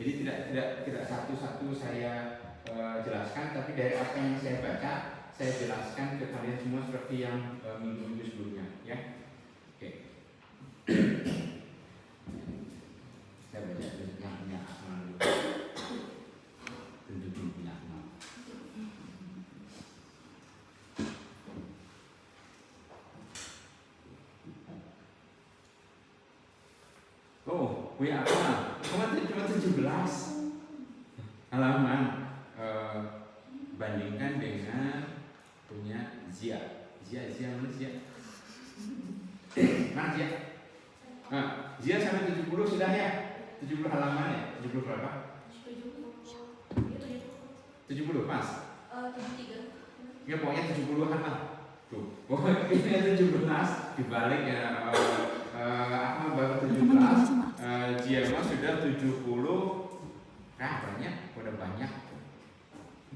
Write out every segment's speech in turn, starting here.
Jadi tidak satu-satu saya jelaskan, tapi dari apa yang saya baca, saya jelaskan ke kalian semua seperti yang minggu-minggu sebelumnya, ya. Oke. Saya baca yang punya Akmal dulu. Tunjukin punya Akmal. Oh, punya Akmal. Cuma 17 halaman. Bandingkan dengan punya Zia. Mana Zia? Mana Zia? Nah, Zia sampai 70 sudah ya? 70 halaman ya? 70 berapa? 70 pas? 73. Ya pokoknya 70-an lah. Tuh, pokoknya 17 dibalik ya. Akmal baru 17. Zia mah sudah 70. Nah, udah banyak.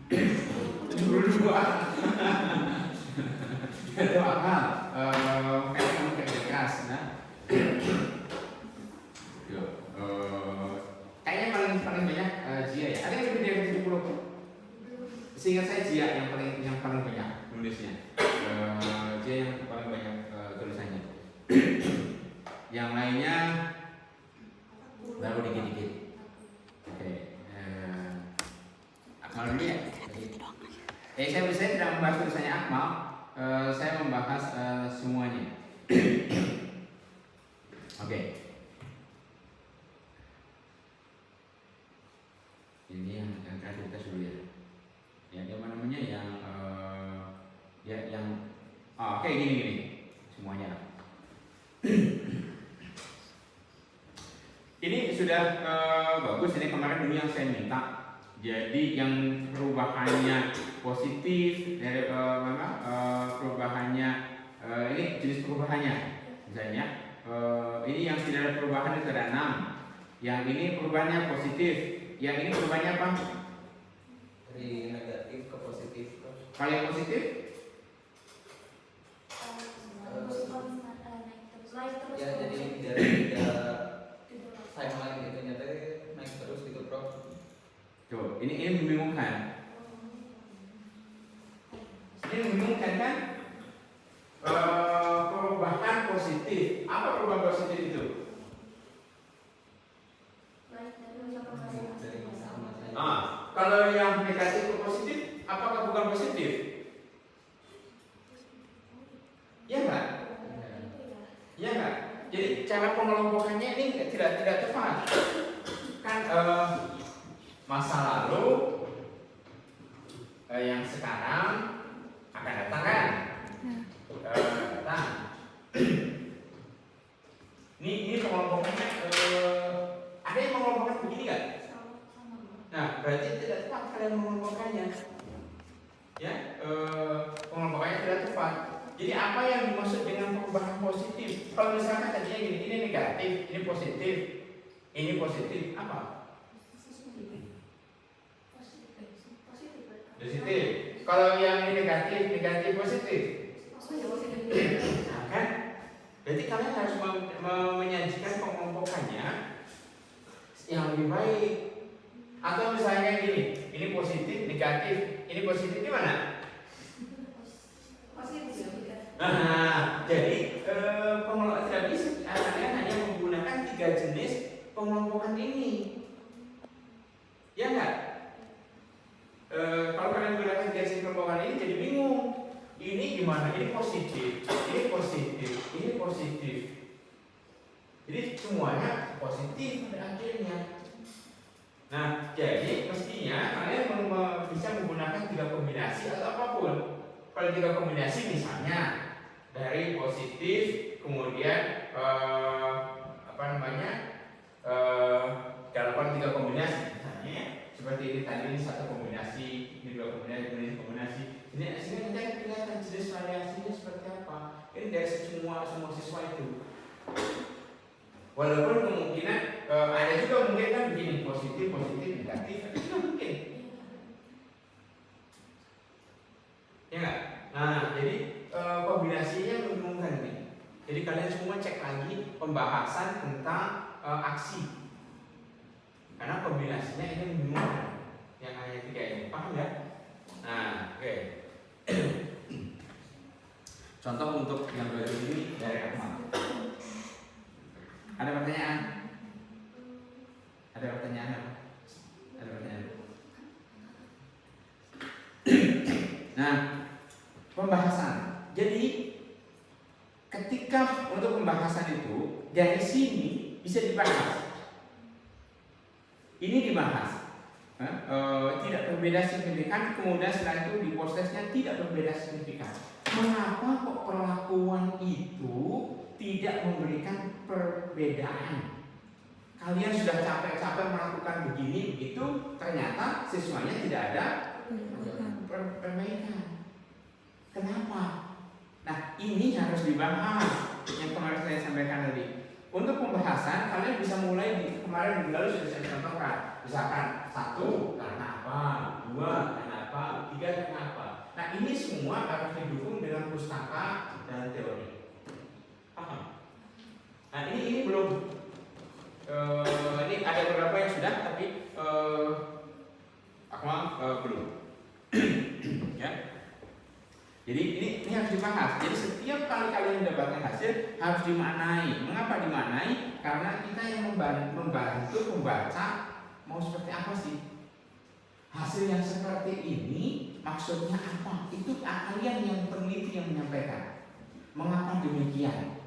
72. Itu Akmal. Memang kerja keras, nah. Kayaknya paling banyak Zia ya. Ada yang lebih dari 70? Seingat saya Zia yang paling banyak nulisnya. Zia yang paling banyak tulisannya. Yang lainnya baru dikit-dikit. Oke. Akmal dulu ya. Saya tidak membahas tulisannya Akmal. Saya membahas semuanya. Oke. Ini yang kreativitas dulu ya. Yang apa namanya oke, gini semuanya. Ini sudah bagus. Ini kemarin dulu yang saya minta. Jadi yang perubahannya positif dari perubahannya ini jenis perubahannya. Misalnya ini yang tidak ada perubahan itu ada 6. Yang ini perubahannya positif. Yang ini perubahannya apa? Dari negatif ke positif. Kalau yang positif? Ya jadi dari timeline gitu nyata naik terus gitu bro. Tuh, ini membingungkan. Ini membingungkan kan? Perubahan positif. Apa perubahan positif itu? Kalau yang negatif ke positif, apakah bukan positif? Ya enggak? Ya enggak? Jadi cara pengelompokannya ini tidak tepat. Kan masa lalu yang sekarang akan datang kan? Datang. Ini pengelompokannya ada yang mengelompokkan begini nggak? Nah, berarti tidak tepat kalian mengelompokkannya. Ya, pengelompokannya tidak tepat. Jadi apa yang dimaksud dengan perubahan positif? Kalau misalkan tadinya gini, ini negatif, ini positif, apa? Positif. Kalau yang ini negatif positif. Nah, kan? Berarti kalian harus menyajikan pengelompokannya yang lebih baik. Atau misalnya gini, ini positif, negatif, ini positif di mana? Positif. Nah, jadi pengelola tidak bisa kalian hanya menggunakan 3 jenis pengelompokan ini. Ya enggak? Kalau kalian menggunakan 3 jenis pengelompokan ini jadi bingung. Ini gimana? Ini positif, ini positif, ini positif. Jadi semuanya positif pada akhirnya. Nah, jadi mestinya kalian bisa menggunakan 3 kombinasi atau apapun. Kalau 3 kombinasi misalnya dari positif, kemudian dalam 3 kombinasi, misalnya seperti ini tadi, ini 1 kombinasi, ini 2 kombinasi, ini kombinasi. Ini sehingga kita kelihatan jenis variasinya seperti apa. Ini dari semua siswa itu. Walaupun kemungkinan ada juga mungkin kan begini, positif, negatif, itu juga mungkin. Ya nggak? Nah, jadi kombinasinya membingungkan nih. Jadi kalian semua cek lagi pembahasan tentang aksi. karena kombinasinya ini membingungkan. Yang hanya 3 ini, paham ya? Nah, oke. Contoh untuk yang berikut ini dari Akmal. Ada pertanyaan? Ada pertanyaan apa? Ada pertanyaan? Nah, pembahasan. Jadi ketika untuk pembahasan itu dari sini bisa dibahas. Ini dibahas. Tidak berbeda signifikan, kemudian setelah itu di prosesnya tidak berbeda signifikan. Mengapa kok perlakuan itu tidak memberikan perbedaan? Kalian sudah capek-capek melakukan begini begitu, ternyata siswanya tidak ada perbaikan. Kenapa? Nah, ini harus dibahas. Yang kemarin saya sampaikan tadi. Untuk pembahasan, kalian bisa mulai di kemarin minggu lalu sudah saya contohkan. Misalkan 1 karena apa, 2 karena apa, 3 karena apa. Nah, ini semua harus didukung dengan pustaka dan teori. Paham? Nah, ini belum. Ini ada beberapa yang sudah, tapi Akmal belum. Ya. Jadi ini harus dibahas. Jadi setiap kali kalian mendapatkan hasil harus dimaknai. Mengapa dimaknai? Karena kita yang membantu membaca mau seperti apa sih? Hasil yang seperti ini maksudnya apa? Itu kalian yang peneliti yang menyampaikan. Mengapa demikian?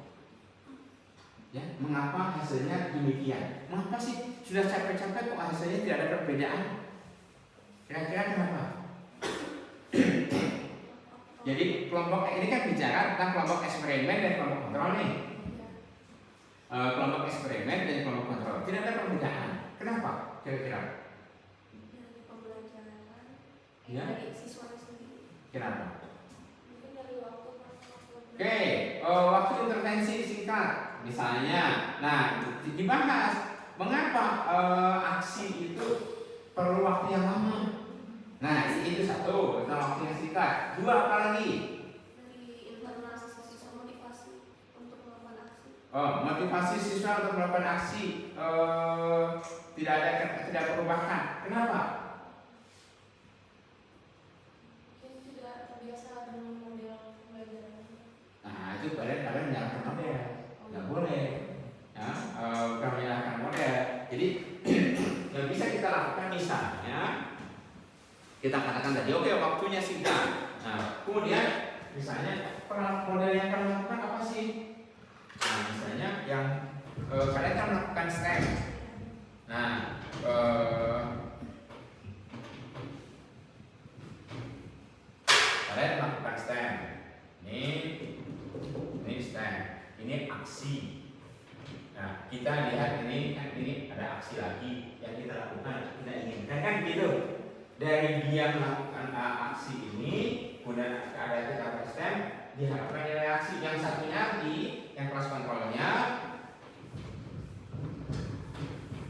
Ya, mengapa hasilnya demikian? Mengapa sih sudah capek-capek kok hasilnya tidak ada perbedaan? Kira-kira kenapa? Jadi kelompok ini kan bicara tentang kelompok eksperimen dan kelompok kontrol nih. Kelompok eksperimen dan kelompok kontrol tidak ada perbedaan. Kenapa? Kira-kira? Dari pembelajaran, Ya. dari siswa sendiri. Kenapa? Mungkin dari waktu. Oke, waktu intervensi singkat, misalnya, nah dibahas mengapa aksi itu perlu waktu yang lama. Nah, itu 1, tentang waktu yang singkat. 2, apa lagi? Dari internal siswa, motivasi untuk melakukan aksi. Motivasi siswa untuk melakukan aksi tidak perubahan. Kenapa? Mungkin tidak terbiasa dengan model pembelajaran. Nah, itu kalian menyalahkan model, nggak boleh. Ya, bukan menyalahkan model. Jadi yang bisa kita lakukan misalnya kita katakan tadi, oke, waktunya singkat. Nah, kemudian misalnya model yang kalian lakukan apa sih? Nah, misalnya yang kalian kan melakukan STEM. Nah, kalian melakukan STEM. Ini STEM. Ini aksi. Nah, kita lihat ini kan ini ada aksi lagi yang kita lakukan, kita inginkan kan gitu. Dari dia melakukan aksi ini, kemudian ada kita STEM, diharapkan nilai aksi. Yang satunya lagi, yang kelas kontrolnya,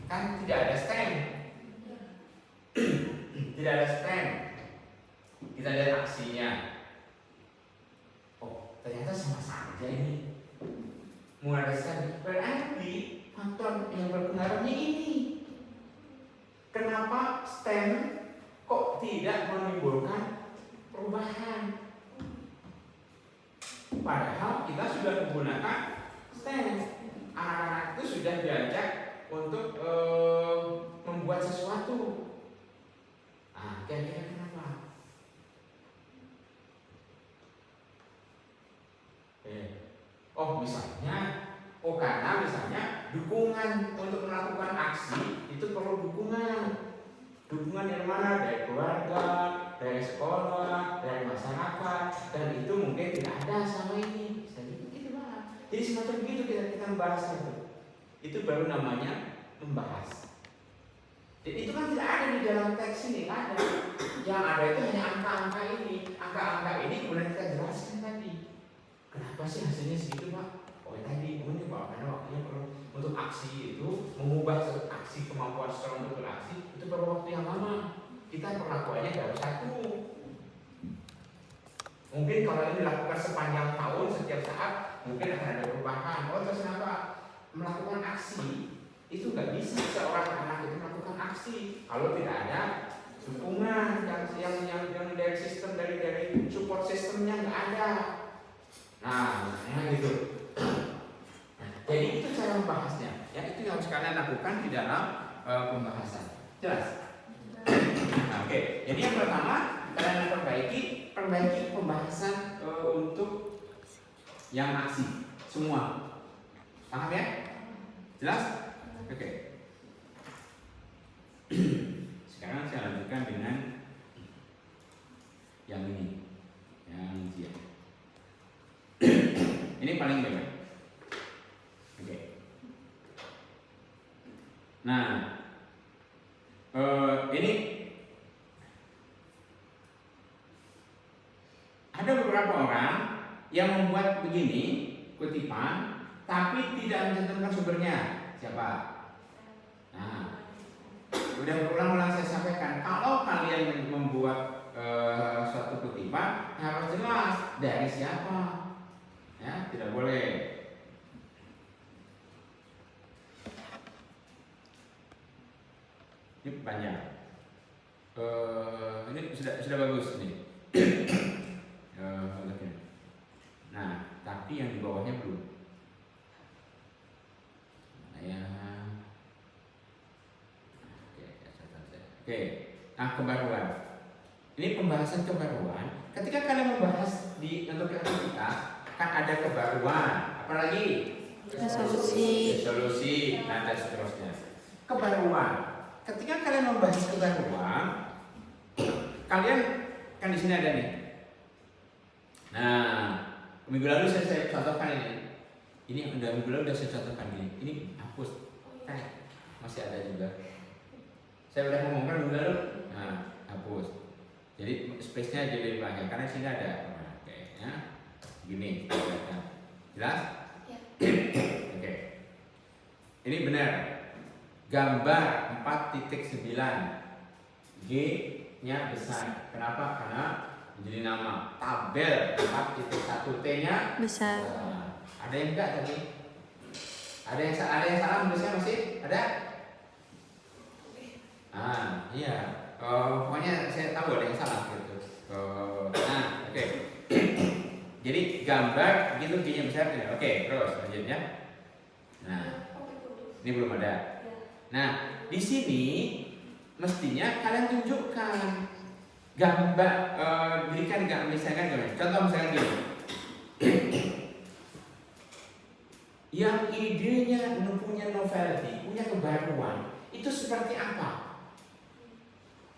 kan tidak ada STEM, tidak ada STEM. Kita lihat aksinya. Oh, ternyata sama saja ini. Mulai ada STEM, berarti faktor yang berpengaruhnya ini. Kenapa STEM kok tidak menimbulkan perubahan? Padahal kita sudah menggunakan STEM. Anak-anak itu sudah diajak untuk membuat sesuatu. Nah, kira-kira kenapa? Karena misalnya dukungan untuk melakukan aksi itu perlu dukungan. Dukungan dari mana? Dari keluarga, dari sekolah, dari masyarakat, dan itu mungkin tidak ada sama ini. Jadi lah. Jadi semacam begitu kita membahas itu. Itu baru namanya membahas. Jadi itu kan tidak ada di dalam teks ini, ada. Yang ada itu hanya angka-angka ini. Angka-angka ini kemudian kita jelaskan tadi. Kenapa sih hasilnya segitu, Pak? Oh tadi ini Pak, karena waktunya perlu untuk aksi itu mengubah aksi kemampuan seseorang untuk beraksi itu perlu waktu yang lama. Kita perlakuannya baru 1. Mungkin kalau ini dilakukan sepanjang tahun setiap saat mungkin akan ada perubahan. Oh terus kenapa melakukan aksi itu nggak bisa seorang anak itu melakukan aksi kalau tidak ada dukungan yang dari sistem dari support sistemnya nggak ada. Nah, gitu. Nah, jadi itu cara membahasnya. Ya, itu yang harus kalian lakukan di dalam pembahasan. Jelas? Nah, oke. Jadi yang pertama kalian perbaiki pembahasan untuk yang aksi semua. Paham ya? Jelas? Oke. Sekarang saya lanjutkan dengan yang ini, yang dia. Ini paling banyak. Oke. Nah, ini ada beberapa orang yang membuat begini kutipan, tapi tidak mencantumkan sumbernya. Siapa? Nah, udah berulang-ulang saya sampaikan, kalau kalian membuat suatu kutipan harus jelas dari siapa. Ya, tidak boleh. Ini panjang. Ini sudah bagus nih. Nah, tapi yang di bawahnya belum. Nah, ya. Oke. Nah, kebaruan. Ini pembahasan kebaruan. Ketika kalian membahas untuk kita kan ada kebaruan, apalagi resolusi, nah dan seterusnya. Kebaruan. Ketika kalian membahas kebaruan, kalian kan di sini ada nih. Nah, minggu lalu saya contohkan ini. Ini udah minggu lalu udah saya contohkan ini. Ini hapus. Masih ada juga. Saya udah ngomongkan minggu lalu. Nah, hapus. Jadi space-nya jadi banyak karena sini ada. Nah, kayaknya gini. Jelas? Ya. Oke. Ini benar. Gambar 4.9 G-nya besar. Kenapa? Karena menjadi nama. Tabel 4.1 T-nya besar. Ada yang enggak tadi? Ada yang salah menulisnya masih? Ada? Iya. Pokoknya saya tahu ada yang salah gitu. Oke. Jadi gambar gitu G-nya besar. Oke, terus lanjutnya. Nah, ini belum ada. Nah, di sini mestinya kalian tunjukkan gambar, berikan misalkan gambar. Contoh misalkan gini. Yang idenya punya novelty, punya kebaruan, itu seperti apa?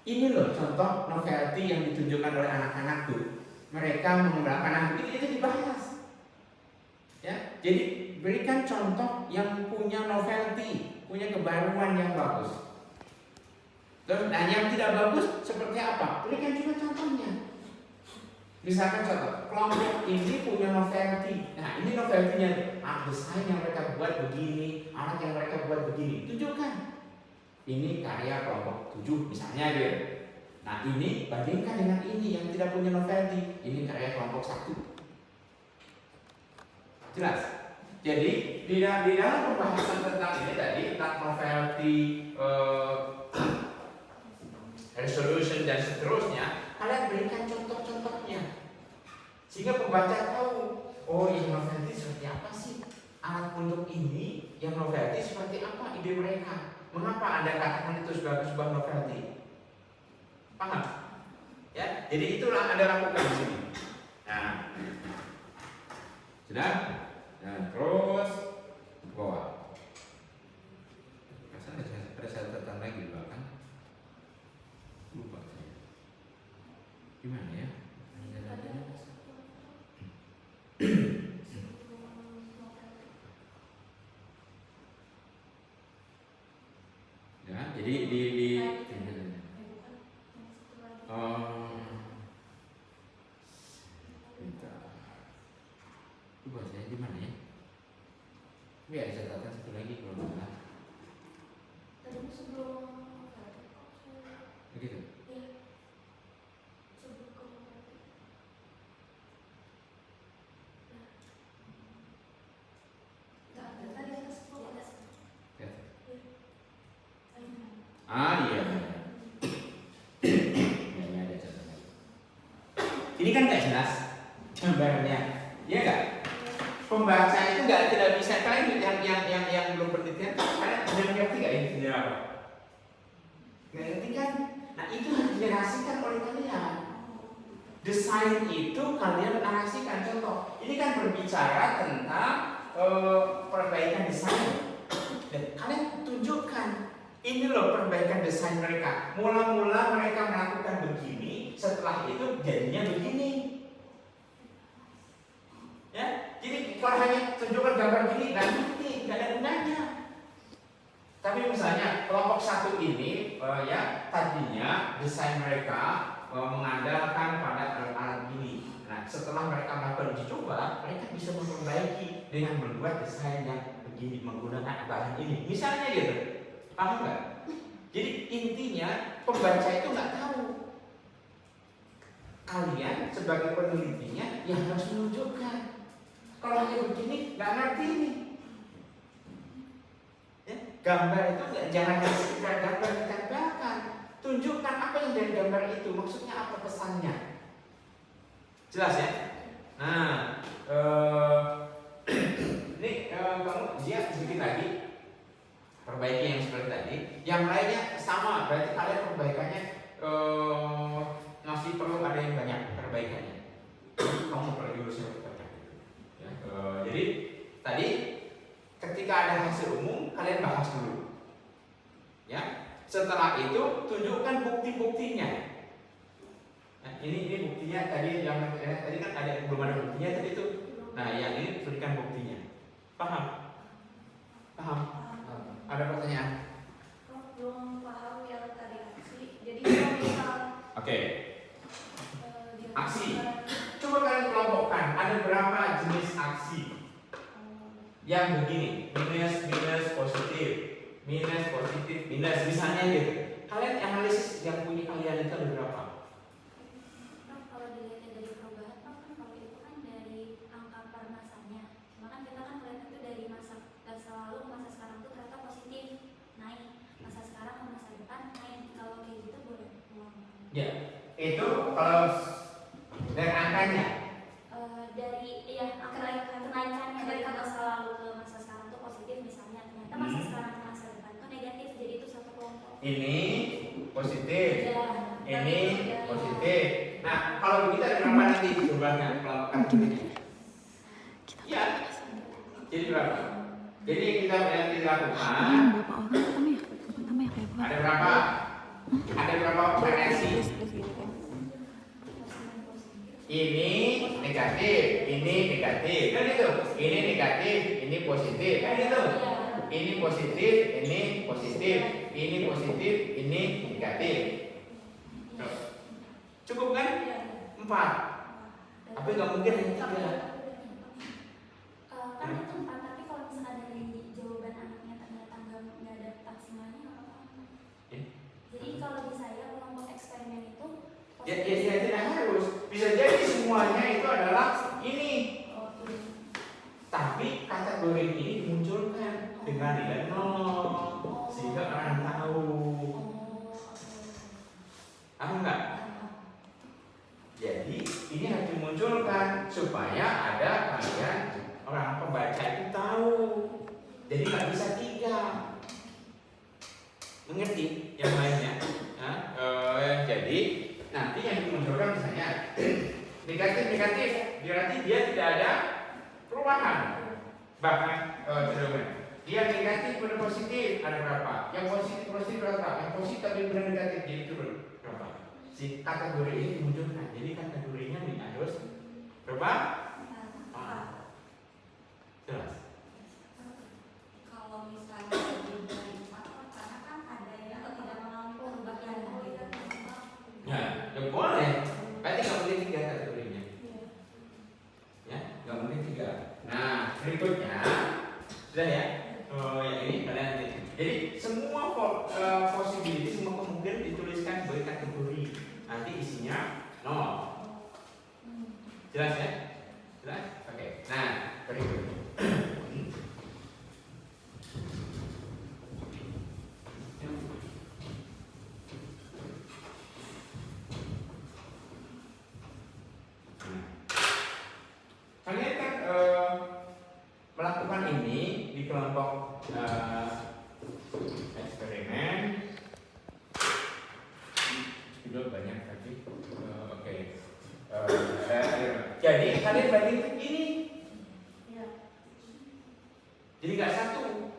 Ini loh contoh novelty yang ditunjukkan oleh anak-anak tuh. Mereka mengembangkan anak itu dibahas. Ya, jadi berikan contoh yang punya novelty, punya kebaruan yang bagus. Terus, nah yang tidak bagus seperti apa? Berikan juga contohnya. Misalkan contoh, kelompok ini punya novelty. Nah ini novelty-nya, desain yang mereka buat begini, anak yang mereka buat begini. Tunjukkan. Ini karya kelompok 7 misalnya gitu. Nah ini bandingkan dengan ini yang tidak punya novelty. Ini karya kelompok 1. Jelas? Jadi di dalam pembahasan tentang ini tadi, tentang novelty, resolution dan seterusnya, kalian berikan contoh-contohnya sehingga pembaca tahu, oh yang novelty seperti apa sih alat untuk ini, yang novelty seperti apa ide mereka, mengapa Anda katakan itu sebagai sebuah novelty. Paham? Ya, jadi itulah Anda lakukan di sini. Nah, sudah? Nah, terus bawah. Rasanya ada catatan lagi di belakang. Lupa saya. Gimana ya? Ya, jadi lupa saya di mana ya? Tapi ada catatan satu lagi kalau nggak salah. Tadi sebelum Begitu. Iya. Ini ada catatan. Ini kan nggak jelas gambarnya, ya nggak? Pembaca itu tidak bisa, kalian yang belum penelitian, kalian sudah ngerti nggak ini sebenarnya apa? Nggak ngerti kan? Nah itu harus dinarasikan oleh kalian. Desain itu kalian narasikan. Contoh, ini kan berbicara tentang perbaikan desain. Dan kalian tunjukkan, ini loh perbaikan desain mereka. Mula-mula mereka melakukan begini, setelah itu jadinya begini. Ya, jadi kalau hanya tunjukkan gambar gini, nggak ngerti, nggak ada gunanya. Tapi misalnya kelompok satu ini, ya tadinya desain mereka mengandalkan pada alat-alat ini. Nah, setelah mereka melakukan uji coba, mereka bisa memperbaiki dengan membuat desain yang begini menggunakan bahan ini. Misalnya gitu, paham nggak? Jadi intinya pembaca itu nggak tahu. Kalian sebagai penelitinya yang harus menunjukkan. Kalau hanya begini, nggak ngerti ini. Ya, gambar itu jangan hanya sekedar gambar ditempelkan. Tunjukkan apa yang dari gambar itu, maksudnya apa pesannya. Jelas ya? Nah, ini kamu lihat sedikit lagi. Perbaiki yang seperti tadi. Yang lainnya sama, berarti kalian perbaikannya masih perlu ada yang banyak perbaikannya. Kamu perlu diurus banyak. Ya, jadi tadi ketika ada hasil umum kalian bahas dulu. Ya, setelah itu tunjukkan bukti-buktinya. Nah, ini buktinya tadi yang tadi kan ada belum ada buktinya tadi itu. Nah, yang ini berikan buktinya. Paham? Paham? Ada pertanyaan? Belum paham yang tadi aksi. Jadi kalau misal Oke. Aksi. Coba kalian kelompokkan. Ada berapa jenis aksi? Yang begini, minus positif, minus, misalnya gitu. Kalian analisis yang punya kalian itu ada berapa? kalau dilihat dari perubahan, kan kalau itu kan dari angka per masanya. Cuma kan kita kan melihat itu dari masa lalu ke masa sekarang tuh ternyata positif naik, masa sekarang ke masa depan naik. Kalau kayak gitu boleh? Ya, itu kalau dari angkanya. Dari kenaikannya dari masa lalu ke masa sekarang tuh positif misalnya, ternyata masa sekarang ke masa depan tuh negatif, jadi itu satu kelompok. Ini positif, Ya, ini positif. Nah, kalau begitu ada berapa nanti jumlahnya kelompok ini? Ya, jadi berapa? Jadi kita nanti lakukan. Berapa orang pertama ya? Pertama ya kayak apa? Ada berapa? Ada berapa variasi? Ini negatif, ini negatif, kan itu. Ini negatif, ini positif, kan itu. Ini positif, ini positif, ini positif, ini negatif. Cukup kan? 4. Tapi nggak mungkin hanya 3. Kan itu 4, tapi kalau misalnya dari jawaban anaknya ternyata nggak ada maksimalnya nggak apa-apa. Jadi kalau di saya kelompok eksperimen itu Ya tidak harus. Bisa jadi semuanya itu adalah ini. Tapi kategori ini dimunculkan dengan nilai 0 sehingga orang tahu. Paham nggak? Jadi ini harus dimunculkan supaya ada kalian orang pembaca itu tahu. Jadi nggak bisa 3. Mengerti yang lainnya? Jadi nanti yang dimunculkan misalnya negatif, berarti dia tidak ada perubahan. Bahkan dia negatif pada positif ada berapa? Yang positif berapa? Yang positif tapi benar negatif jadi turun berapa? Si kategori ini dimunculkan. Jadi kategorinya nih harus berapa? Jelas. kalau misalnya lebih dari 4, karena kan ada yang tidak mengalami perubahan. Ya boleh. Berarti nggak boleh 3 kategorinya. Ya, nggak boleh 3. Nah, berikutnya sudah ya. Yang ini kalian nanti. Jadi semua possibility, semua kemungkinan dituliskan sebagai kategori. Nanti isinya 0. Jelas ya? Jelas? Oke. Nah, berikutnya. kalian bandingkan ini. Iya. Jadi nggak satu.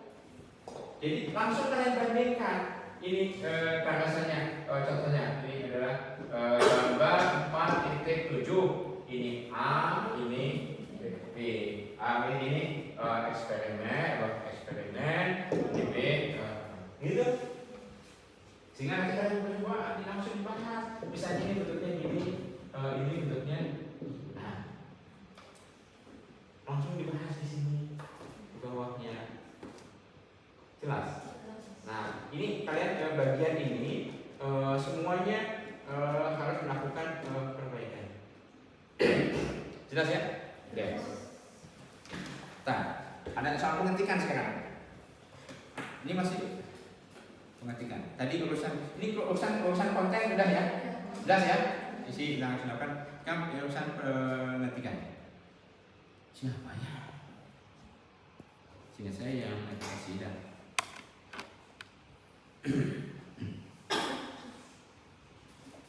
Jadi langsung kalian bandingkan. Ini gagasannya, contohnya ini adalah gambar 4.7. Ini A, ini B. A ini eksperimen, ini B, gitu. Sehingga nanti kalian berdua langsung dibahas. Misalnya ini bentuknya gini, ini bentuknya, nah, langsung dibahas di sini di bawahnya. Jelas. Nah, ini kalian bagian ini semuanya harus melakukan perbaikan. Jelas ya? Oke. Nah, ada soal pengetikan sekarang. Ini masih pengetikan. Tadi urusan konten udah ya? Jelas ya? Isi langsung kan urusan pengetikan. Siapa ya? Sehingga saya yang kasih dah.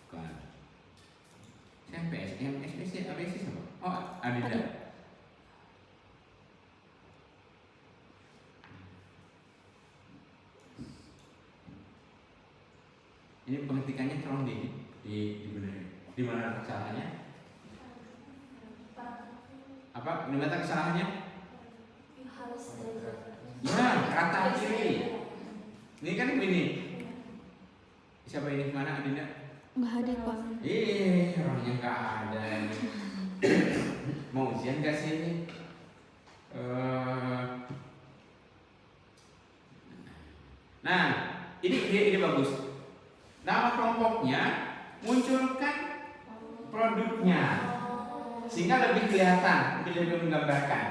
Bukan. MPS apa? Oh, Adida. Ini pengetikannya tolong di mana kesalahannya? Apa? Di mana kesalahannya? Harus belajar. Ya, rata kiri. Ini kan ini. Siapa ini? Mana Adinda? Nggak hadir Pak. Orangnya nggak ada. Mau ujian nggak sih ini? Nah, ini ide bagus. Nama kelompoknya munculkan produknya, sehingga lebih kelihatan, lebih menggambarkan.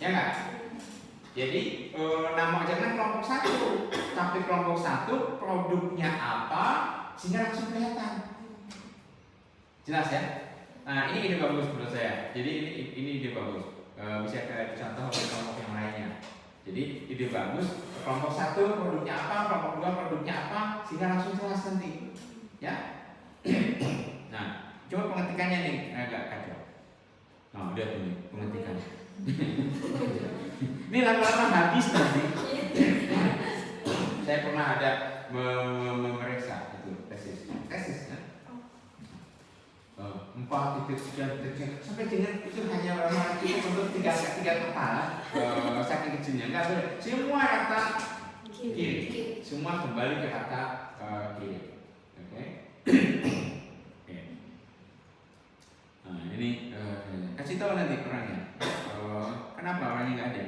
Ya nggak? Jadi nama jangan kelompok satu, tapi kelompok satu produknya apa sehingga langsung kelihatan. Jelas ya? Nah ini ide bagus menurut saya. Jadi ini ide bagus. Bisa kita contoh oleh kelompok yang lainnya. Jadi ide bagus. Kelompok satu produknya apa, kelompok dua produknya apa sehingga langsung jelas nanti. Ya? Nah coba pengetikannya nih agak kacau. Nah udah tuh pengetikannya. Ini lama-lama habis nanti. Saya pernah ada memeriksa itu tesis kan? 4.3 sampai dengan itu hanya cukup untuk tiga kata saking kecilnya nggak boleh. Semua kata kiri, semua kembali ke kata kiri. Oke. Nah ini kasih tahu nanti orangnya. Kenapa orangnya nggak ada?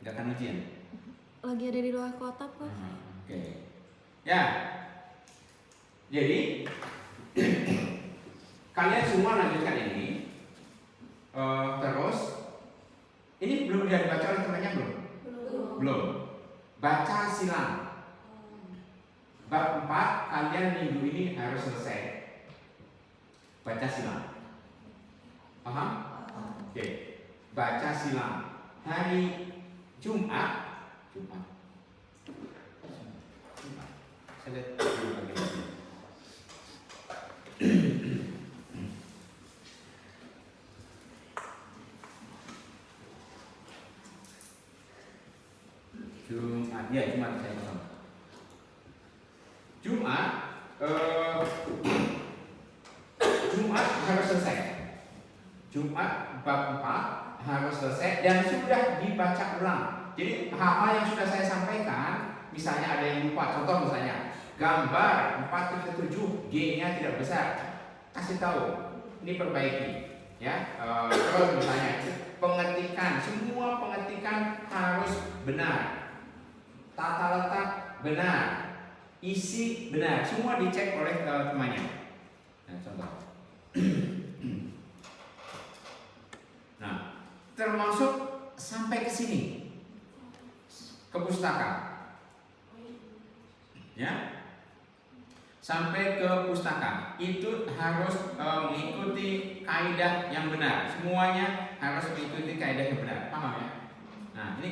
Nggak akan ujian? Lagi ada di luar kota Pak. Oke. Ya. Jadi kalian semua lanjutkan ini. Terus ini belum dibaca oleh temannya belum? Belum. Baca silang. Bab 4 kalian minggu ini harus selesai. Baca silang. Paham? Oke. Baca silang. Hari Jumat. Saya lihat dulu bagaimana. Jumat saya kosong. Jumat harus selesai. Jumat bab 4 harus selesai dan sudah dibaca ulang. Jadi hal-hal yang sudah saya sampaikan, misalnya ada yang lupa, contoh misalnya gambar 4.7 G-nya tidak besar, kasih tahu, ini perbaiki, ya. Terus misalnya pengetikan, semua pengetikan harus benar, tata letak benar, isi benar, semua dicek oleh temannya. Nah, contoh. Nah, termasuk sampai ke sini, ke pustaka, ya, sampai ke pustaka itu harus mengikuti kaidah yang benar. Semuanya harus mengikuti kaidah yang benar, paham ya? Nah, ini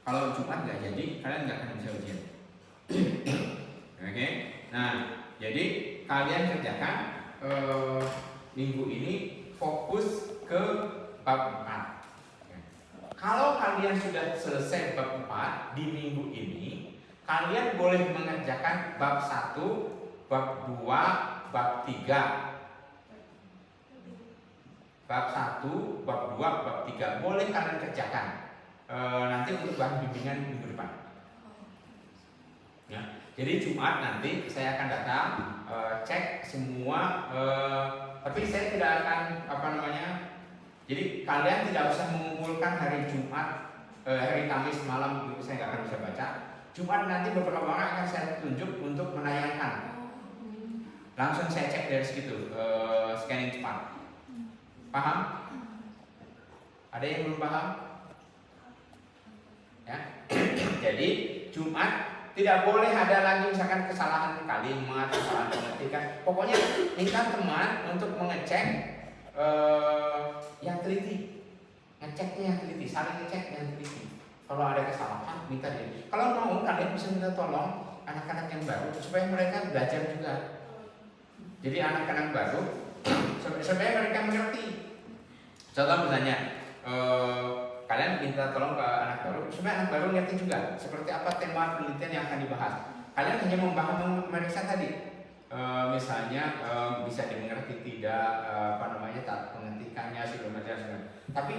kalau Jumat nggak jadi, kalian nggak akan bisa ujian. Oke? Nah, jadi kalian kerjakan minggu ini fokus ke bab 4. Kalau kalian sudah selesai bab 4 di minggu ini, kalian boleh mengerjakan bab 1, bab 2, bab 3. Bab 1, bab 2, bab 3 boleh kalian kerjakan. Nanti untuk bahan bimbingan minggu depan. Ya. Jadi Jumat nanti saya akan datang cek semua, tapi saya tidak akan jadi kalian tidak usah mengumpulkan hari Jumat, hari Kamis malam itu saya nggak akan bisa baca. Jumat nanti beberapa orang akan saya tunjuk untuk menayangkan. Langsung saya cek dari situ, scanning cepat. Paham? Ada yang belum paham? Ya. Jadi Jumat tidak boleh ada lagi misalkan kesalahan kalimat, kesalahan pengetikan. Pokoknya minta teman untuk mengecek yang teliti, ngeceknya yang teliti, saling ngecek yang teliti. Kalau ada kesalahan minta dia. Kalau mau kalian bisa minta tolong anak-anak yang baru supaya mereka belajar juga. Jadi anak-anak baru supaya mereka mengerti. Contoh misalnya kalian minta tolong ke anak baru supaya anak baru ngerti juga seperti apa tema penelitian yang akan dibahas. Kalian hanya memeriksa tadi. Misalnya bisa dimengerti tidak, tak pengetikannya segala macam. Tapi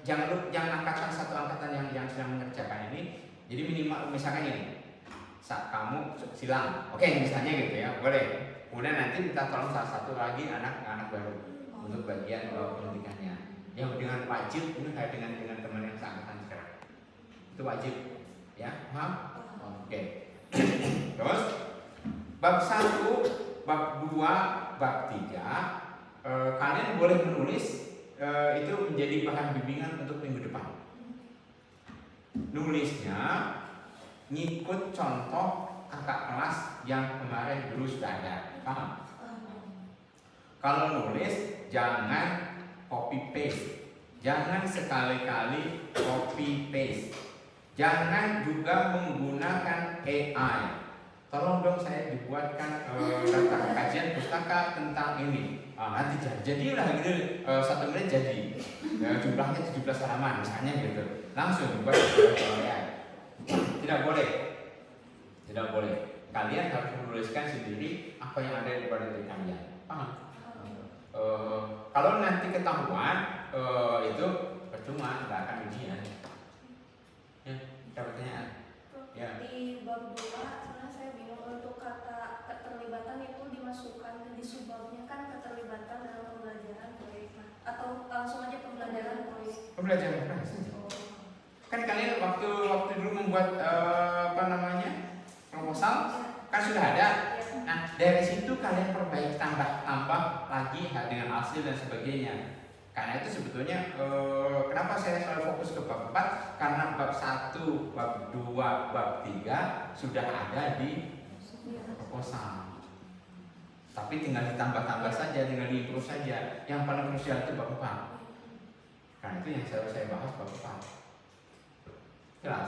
jangan angkatan satu angkatan yang sedang mengerjakan ini. Jadi minimal misalkan ini, kamu silang, oke misalnya gitu ya, boleh. Kemudian nanti minta tolong salah satu lagi anak baru untuk bagian penelitikannya. Yang dengan wajib ini kayak dengan teman yang seangkatan sekarang. Itu wajib, ya, paham? Oke. Terus bab 1, bab 2, bab 3 kalian boleh menulis itu menjadi bahan bimbingan untuk minggu depan. Nulisnya ngikut contoh kakak kelas yang kemarin dulu sudah ada. Paham? Kalau nulis jangan copy paste. Jangan sekali-kali copy paste. Jangan juga menggunakan AI. Tolong dong saya dibuatkan daftar kajian pustaka tentang ini. Nanti jadilah gitu 1 menit jadi. Jumlahnya 17 halaman misalnya gitu. Langsung buat ya. Tidak boleh. Tidak boleh. Kalian harus menuliskan sendiri apa yang ada di pada diri kalian. Paham? Kalau nanti ketahuan itu percuma, nggak akan ujian. Ya, ada pertanyaan? Ya. Di bab 2 sebenarnya saya bingung untuk kata keterlibatan itu dimasukkan di subbabnya kan keterlibatan dalam pembelajaran proyek atau langsung aja pembelajaran proyek. Pembelajaran proyek saja. Kan kalian waktu dulu membuat proposal kan sudah ada. Nah dari situ kalian perbaiki tambah lagi dengan hasil dan sebagainya. Karena itu sebetulnya kenapa saya selalu fokus ke bab 4? Karena bab 1, bab 2, bab 3 sudah ada di proposal. Tapi tinggal ditambah-tambah saja, tinggal diimprove saja. Yang paling krusial itu bab 4. Karena itu yang selalu saya bahas bab 4. Jelas?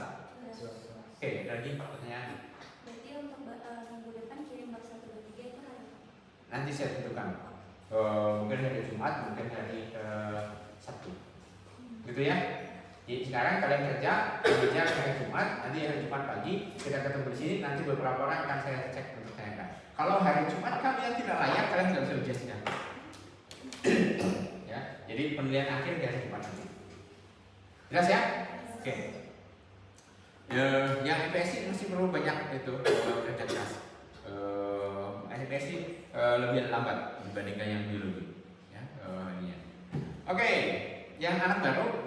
Oke, lagi pertanyaan. Berarti untuk minggu depan kirim bab 1 dan 3 itu hari apa? Nanti saya tentukan. Mungkin hari Jumat, mungkin hari Sabtu. Gitu ya. Jadi sekarang kalian kerja hari Jumat, nanti hari Jumat pagi kita ketemu di sini. Nanti beberapa orang akan saya cek untuk tanyakan. Kalau hari Jumat kalian tidak layak, kalian tidak bisa ujian sidang. Ya, jadi penilaian akhir di hari Jumat nanti. Jelas ya? Oke. Yang IPSI masih perlu banyak itu kerja keras. IPSI lebih lambat dibandingkan yang biologi. Ya, Oke, yang anak baru